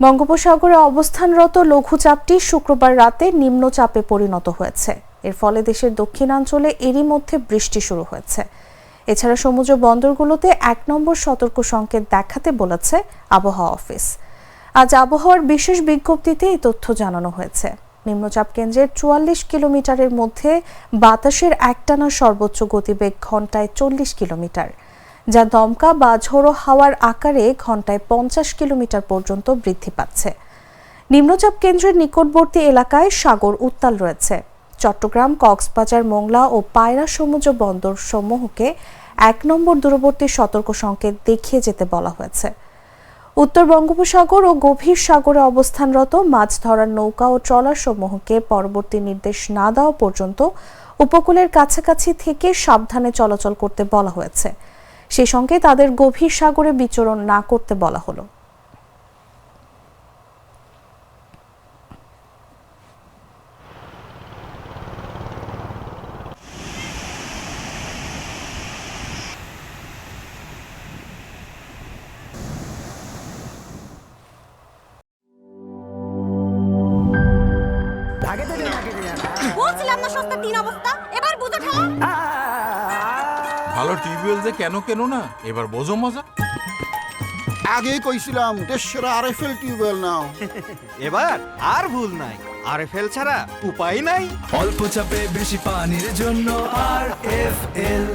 বঙ্গোপসাগরে অবস্থানরত লঘুচাপটি শুক্রবার রাতে নিম্নচাপে পরিণত হয়েছে। এর ফলে দেশের দক্ষিণাঞ্চলে এরই মধ্যে বৃষ্টি শুরু হয়েছে। এছাড়া সমুদ্র বন্দরগুলোতে ১ নম্বর সতর্ক সংকেত দেখাতে বলেছে আবহাওয়া অফিস। আজ আবহাওয়ার বিশেষ বিজ্ঞপ্তিতে এই তথ্য জানানো হয়েছে। নিম্নচাপ কেন্দ্রের ৪৪ কিলোমিটারের মধ্যে বাতাসের একটানা সর্বোচ্চ গতিবেগ ঘন্টায় ৪০ কিলোমিটার, যা দমকা বা ঝোড়ো হাওয়ার আকারে ঘন্টায় ৫০ কিলোমিটার পর্যন্ত বৃদ্ধি পাচ্ছে। নিম্নচাপ কেন্দ্রের নিকটবর্তী এলাকায় সাগর উত্তাল রয়েছে। চট্টগ্রাম, কক্সবাজার, মোংলা ও পায়রা সমুদ্র বন্দর সমূহকে ১ নম্বর দূরবর্তী সতর্ক সংকেত দেখিয়ে যেতে বলা হয়েছে। উত্তর বঙ্গোপসাগর ও গভীর সাগরে অবস্থানরত মাছ ধরার নৌকা ও ট্রলার সমূহকে পরবর্তী নির্দেশ না দেওয়া পর্যন্ত উপকূলের কাছাকাছি থেকে সাবধানে চলাচল করতে বলা হয়েছে। সেই সঙ্গে তাদের গভীর সাগরে বিচরণ না করতে বলা হলো। বলছিলাম না সস্তা তিন অবস্থা, এবার বুঝো ঠেলা। ভালো টিউবওয়েল যে কেন না, এবার বোঝো মজা। আগেই কইছিলাম দেশের আরএফএল টিউবওয়েল নাও। এবার আর ভুল নাই, আরএফএল ছাড়া উপায় নাই। অল্প চাপে বেশি পানির জন্য আরএফএল।